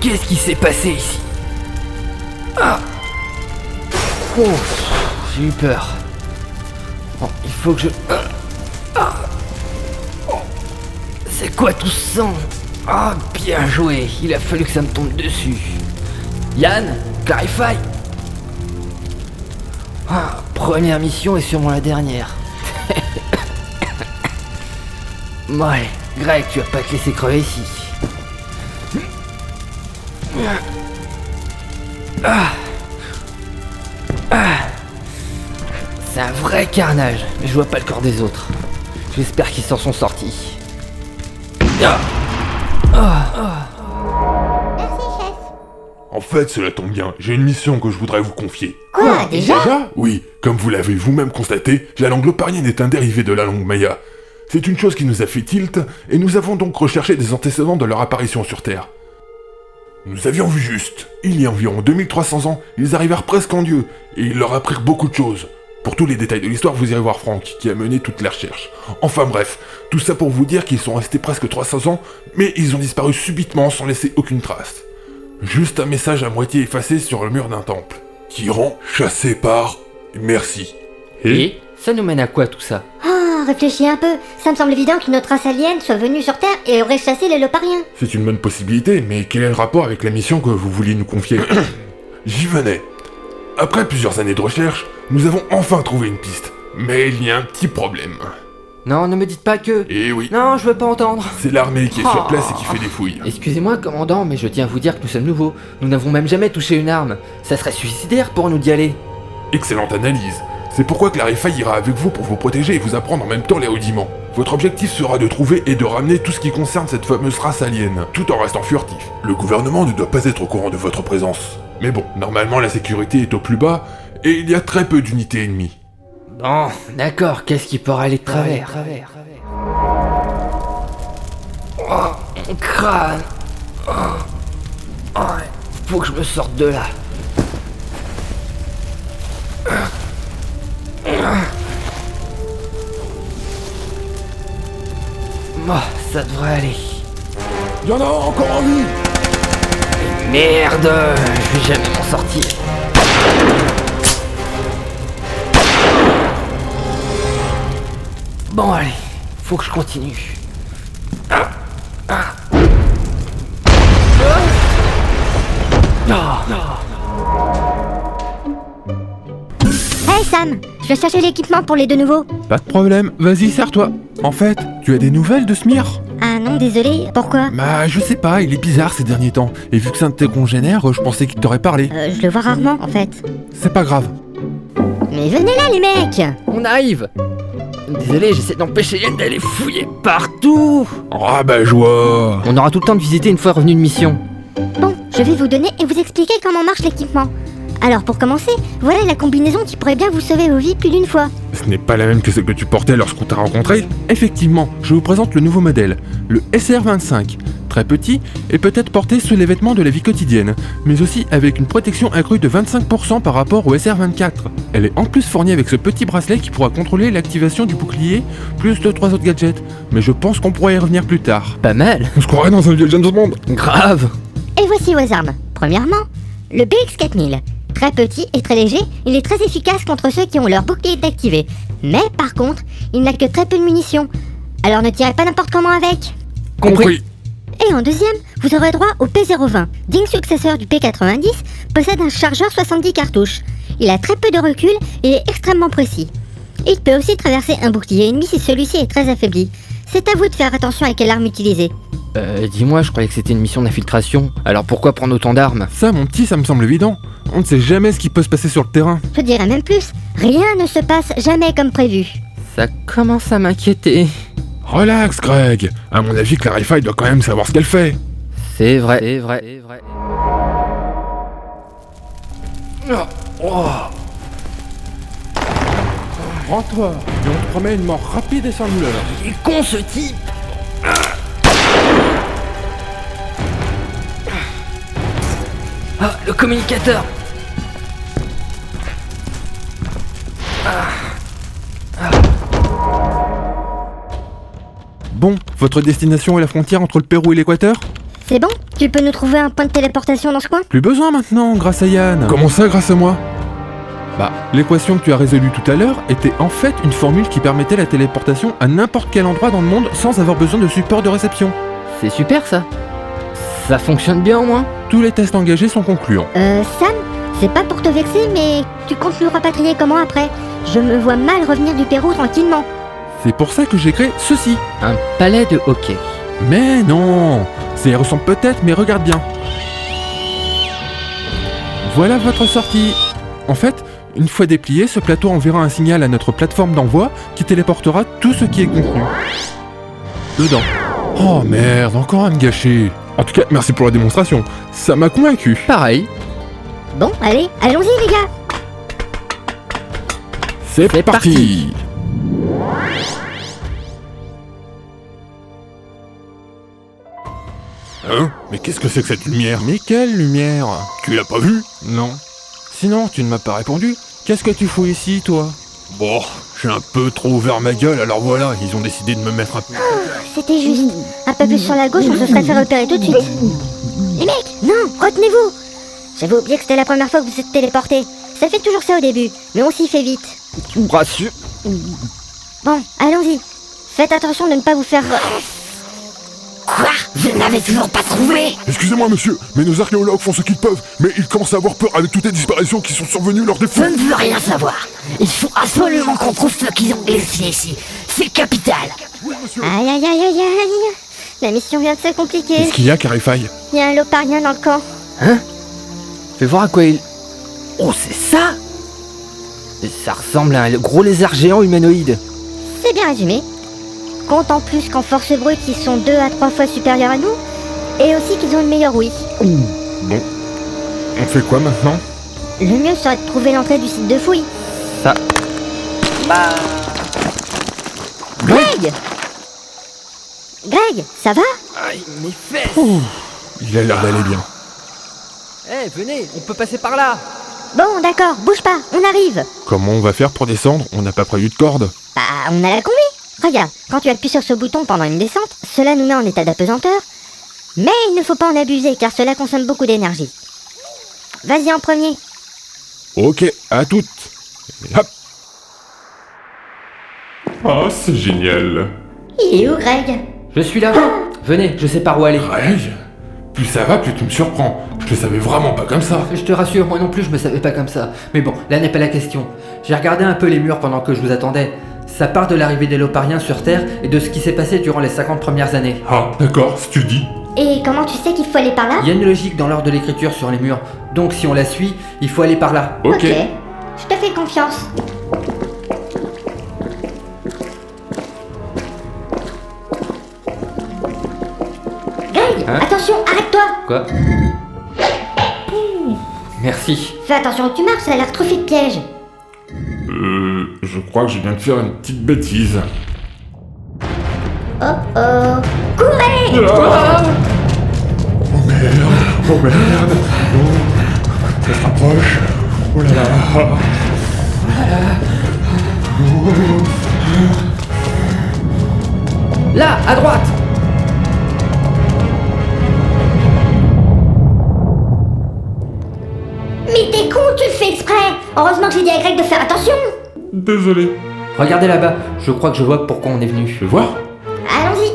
qu'est-ce qui s'est passé ici? Ah. Oh, j'ai eu peur. Oh, il faut que je... Oh. C'est quoi tout ce sang? Ah, bien joué, il a fallu que ça me tombe dessus. Yann, Clarify. Ah, première mission et sûrement la dernière. Ouais, Greg, tu vas pas te laisser crever ici. C'est un vrai carnage, mais je vois pas le corps des autres. J'espère qu'ils s'en sont sortis. Merci, chef. En fait, cela tombe bien, j'ai une mission que je voudrais vous confier. Quoi, déjà? Oui, comme vous l'avez vous-même constaté, la langue loparienne est un dérivé de la langue maya. C'est une chose qui nous a fait tilt, et nous avons donc recherché des antécédents de leur apparition sur Terre. Nous avions vu juste. Il y a environ 2300 ans, ils arrivèrent presque en Dieu, et ils leur apprirent beaucoup de choses. Pour tous les détails de l'histoire, vous irez voir Franck, qui a mené toutes les recherches. Enfin bref, tout ça pour vous dire qu'ils sont restés presque 300 ans, mais ils ont disparu subitement sans laisser aucune trace. Juste un message à moitié effacé sur le mur d'un temple. Tyran chassé par... Merci. Et ça nous mène à quoi tout ça? Ah, réfléchis un peu. Ça me semble évident qu'une autre race alien soit venue sur Terre et aurait chassé les lopariens. C'est une bonne possibilité, mais quel est le rapport avec la mission que vous vouliez nous confier? J'y venais. Après plusieurs années de recherche, nous avons enfin trouvé une piste. Mais il y a un petit problème. Non, ne me dites pas que... Eh oui, Non, je veux pas entendre. c'est l'armée qui est sur place et qui fait des fouilles. Excusez-moi, commandant, mais je tiens à vous dire que nous sommes nouveaux. Nous n'avons même jamais touché une arme. Ça serait suicidaire pour nous d'y aller. Excellente analyse. C'est pourquoi Clarify ira avec vous pour vous protéger et vous apprendre en même temps les rudiments. Votre objectif sera de trouver et de ramener tout ce qui concerne cette fameuse race alien, tout en restant furtif. Le gouvernement ne doit pas être au courant de votre présence. Mais bon, normalement la sécurité est au plus bas, et il y a très peu d'unités ennemies. Bon, d'accord, qu'est-ce qui pourra aller de travers? Oh, mon crâne. Oh, faut que je me sorte de là. Bon, ça devrait aller. Il y en a encore en vie! Merde, je vais jamais m'en sortir. Bon allez, faut que je continue. Hey Sam, je vais chercher l'équipement pour les deux nouveaux. Pas de problème, vas-y, serre-toi. En fait, tu as des nouvelles de Smir? Ah non, désolé, pourquoi? Bah, je sais pas, il est bizarre ces derniers temps. Et vu que c'est un de tes congénères, je pensais qu'il t'aurait parlé. Je le vois rarement, en fait. C'est pas grave. Mais venez là, les mecs! On arrive. Désolé, j'essaie d'empêcher Yann d'aller fouiller partout. Rabat-joie! On aura tout le temps de visiter une fois revenu de mission. Bon, je vais vous donner et vous expliquer comment marche l'équipement. Alors pour commencer, voilà la combinaison qui pourrait bien vous sauver vos vies plus d'une fois. Ce n'est pas la même que celle que tu portais lorsqu'on t'a rencontré? Effectivement, je vous présente le nouveau modèle, le SR25. Très petit et peut-être porté sous les vêtements de la vie quotidienne, mais aussi avec une protection accrue de 25% par rapport au SR24. Elle est en plus fournie avec ce petit bracelet qui pourra contrôler l'activation du bouclier, plus de 3 autres gadgets. Mais je pense qu'on pourra y revenir plus tard. Pas mal. On se croirait dans un vieux James Bond! Grave. Et voici vos armes. Premièrement, le BX4000. Très petit et très léger, il est très efficace contre ceux qui ont leur bouclier désactivé. Mais par contre, il n'a que très peu de munitions. Alors ne tirez pas n'importe comment avec. Compris! Et en deuxième, vous aurez droit au P01, digne successeur du P90, possède un chargeur 70 cartouches. Il a très peu de recul et est extrêmement précis. Il peut aussi traverser un bouclier ennemi si celui-ci est très affaibli. C'est à vous de faire attention à quelle arme utiliser. Dis-moi, je croyais que c'était une mission d'infiltration. Alors pourquoi prendre autant d'armes? Ça, mon petit, ça me semble évident. On ne sait jamais ce qui peut se passer sur le terrain. Je dirais même plus, rien ne se passe jamais comme prévu. Ça commence à m'inquiéter. Relax, Greg! À mon avis, Clarify doit quand même savoir ce qu'elle fait. C'est vrai, c'est vrai, c'est vrai. Rends-toi, et on te promet une mort rapide et sans douleur. Il est con ce type. Ah, le communicateur. Bon, votre destination est la frontière entre le Pérou et l'Équateur? C'est bon? Tu peux nous trouver un point de téléportation dans ce coin? Plus besoin maintenant, grâce à Yann. Comment ça, grâce à moi? Bah, l'équation que tu as résolue tout à l'heure était en fait une formule qui permettait la téléportation à n'importe quel endroit dans le monde sans avoir besoin de support de réception. C'est super ça. Ça fonctionne bien au moins. Tous les tests engagés sont concluants. Sam, c'est pas pour te vexer, mais tu comptes nous rapatrier comment après? Je me vois mal revenir du Pérou tranquillement. C'est pour ça que j'ai créé ceci. Un palais de hockey. Mais non, ça y ressemble peut-être, mais regarde bien. Voilà votre sortie. En fait, une fois déplié, ce plateau enverra un signal à notre plateforme d'envoi qui téléportera tout ce qui est contenu dedans. Oh merde, encore à me gâcher. En tout cas, merci pour la démonstration. Ça m'a convaincu. Pareil. Bon, allez, allons-y les gars. C'est parti. Hein? Mais qu'est-ce que c'est que cette lumière? Mais quelle lumière? Tu l'as pas vue? Non. Sinon, tu ne m'as pas répondu. Qu'est-ce que tu fous ici, toi? Bon, j'ai un peu trop ouvert ma gueule, alors voilà, ils ont décidé de me mettre un peu... C'était juste. Un peu plus sur la gauche, on se serait fait repérer tout de suite. Les mecs, non, retenez-vous. J'avais oublié que c'était la première fois que vous êtes téléportés. Ça fait toujours ça au début, mais on s'y fait vite. Tu me rassures. Bon, allons-y. Faites attention de ne pas vous faire... Quoi? Vous n'avez toujours pas trouvé? Excusez-moi monsieur, mais nos archéologues font ce qu'ils peuvent, mais ils commencent à avoir peur avec toutes les disparitions qui sont survenues lors des Je feux. ne veux rien savoir. Il faut absolument qu'on trouve ceux qui ont glissé ici. C'est capital. Oui monsieur. Aïe aïe aïe aïe aïe. La mission vient de se compliquer. Qu'est-ce qu'il y a, Carify? Il y a un loparien dans le camp. Hein? Fais voir à quoi il... Oh, c'est ça? Ça ressemble à un gros lézard géant humanoïde. C'est bien résumé. Compte en plus qu'en force brute, ils sont 2 à 3 fois supérieurs à nous. Et aussi qu'ils ont une meilleure ouïe. Bon. On fait quoi maintenant? Le mieux serait de trouver l'entrée du site de fouille. Ça... Greg! Greg, ça va? Aïe, mes fesses. Il a l'air d'aller bien. Eh, venez, on peut passer par là. Bon, d'accord, bouge pas, on arrive. Comment on va faire pour descendre? On n'a pas prévu de corde. Bah, on a la combi. Regarde, quand tu appuies sur ce bouton pendant une descente, cela nous met en état d'apesanteur. Mais il ne faut pas en abuser car cela consomme beaucoup d'énergie. Vas-y en premier. Ok, à toutes. Et hop. Ah, c'est génial. Il est où Greg? Je suis là. Venez, je sais par où aller. Greg, plus ça va, plus tu me surprends. Je te savais vraiment pas comme ça. Je te rassure, moi non plus je me savais pas comme ça. Mais bon, là n'est pas la question. J'ai regardé un peu les murs pendant que je vous attendais. Ça part de l'arrivée des Lopariens sur Terre et de ce qui s'est passé durant les 50 premières années. Ah, d'accord, si tu le dis. Et comment tu sais qu'il faut aller par là? Il y a une logique dans l'ordre de l'écriture sur les murs. Donc si on la suit, il faut aller par là. Ok. Je te fais confiance. Greg, Hein? attention, arrête-toi. Quoi? Merci. Fais attention où tu marches, ça a l'air truffé de pièges. Je crois que je viens de faire une petite bêtise. Oh oh. Courez! Ah oh merde, oh merde, oh, ça se rapproche, oh là là. Là, à droite. Mais t'es con, tu le fais exprès. Heureusement que j'ai dit à Greg de faire attention. Désolé. Regardez là-bas. Je crois que je vois pourquoi on est venu. Je vais voir. Allons-y.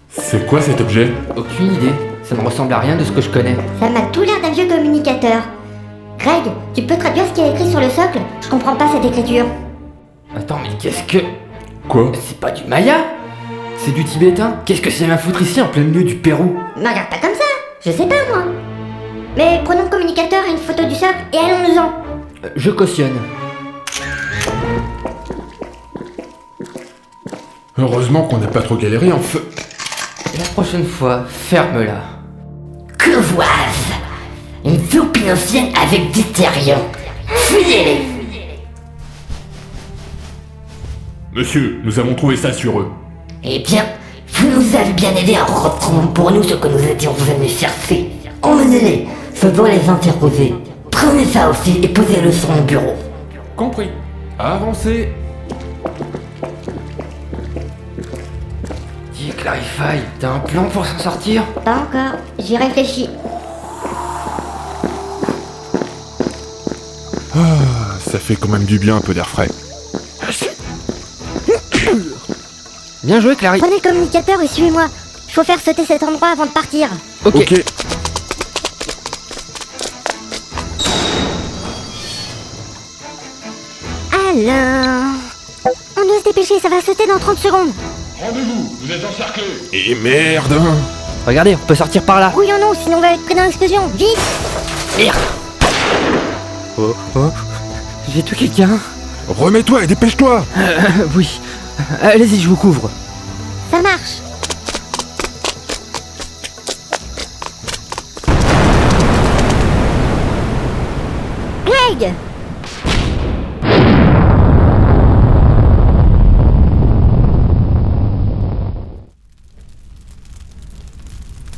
C'est quoi cet objet? Aucune idée. Ça ne ressemble à rien de ce que je connais. Ça m'a tout l'air d'un vieux communicateur. Greg, tu peux traduire ce qu'il y a écrit sur le socle? Je comprends pas cette écriture. Attends, mais qu'est-ce que... Quoi? C'est pas du maya? C'est du tibétain? Qu'est-ce que c'est à foutre ici en plein milieu du Pérou? Me regarde pas comme ça. Je sais pas moi. Mais prenons le communicateur et une photo du socle et allons-nous-en. Je cautionne. Heureusement qu'on n'a pas trop galéré en feu. La prochaine fois, ferme-la. Courvoise. Une toupie ancienne avec du thérion. Fuyez-les. Monsieur, nous avons trouvé ça sur eux. Eh bien, vous nous avez bien aidé en retrouvant pour nous ce que nous étions venus chercher. Emmenez-les, je dois les interroger. Prenez ça aussi et posez-le sur mon bureau. Compris. Avancez. Clarify, t'as un plan pour s'en sortir? Pas encore, j'y réfléchis. Ah, ça fait quand même du bien un peu d'air frais. Bien joué, Clary. Prenez le communicateur et suivez-moi. Il faut faire sauter cet endroit avant de partir. Ok. Alors... On doit se dépêcher, ça va sauter dans 30 secondes. Rendez-vous, vous êtes encerclés. Et merde. Regardez, on peut sortir par là. Grouillons-nous, sinon on va être pris dans l'explosion. Vite! Merde. Oh, oh. J'ai tout quelqu'un. Remets-toi et dépêche-toi. Oui. Allez-y, je vous couvre. Ça marche. Greg!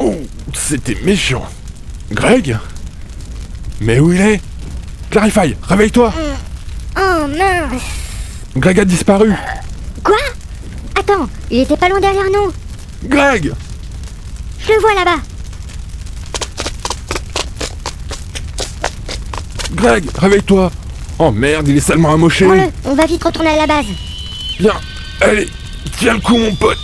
Oh, c'était méchant. Greg? Mais où il est? Clarify, réveille-toi. Oh mince! Greg a disparu. Quoi? Attends, il était pas loin derrière nous. Greg! Je le vois là-bas. Greg, réveille-toi. Oh merde, il est salement amoché. Prends-le, on va vite retourner à la base. Viens, allez, tiens le coup mon pote.